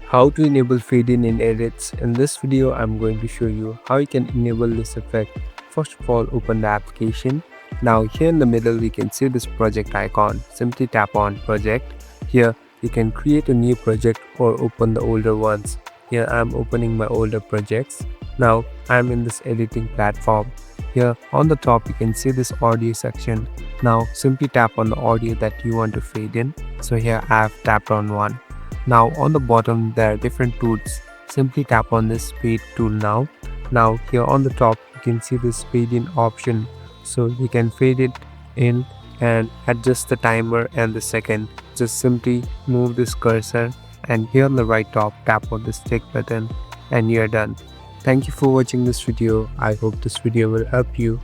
How to enable fade in edits. In this video I'm going to show you how you can enable this effect. First of all, open the application. Now here in the middle we can see this project icon. Simply tap on project. Here you can create a new project or open the older ones. Here I'm opening my older projects. Now I'm in this editing platform. Here on the top you can see this audio section. Now simply tap on the audio that you want to fade in. So here I have tapped on one. Now on the bottom there are different tools. Simply tap on this fade tool now. Now here on the top you can see this fade in option. So you can fade it in and adjust the timer and the second. Just simply move this cursor and here on the right top tap on this tick button and you are done. Thank you for watching this video. I hope this video will help you.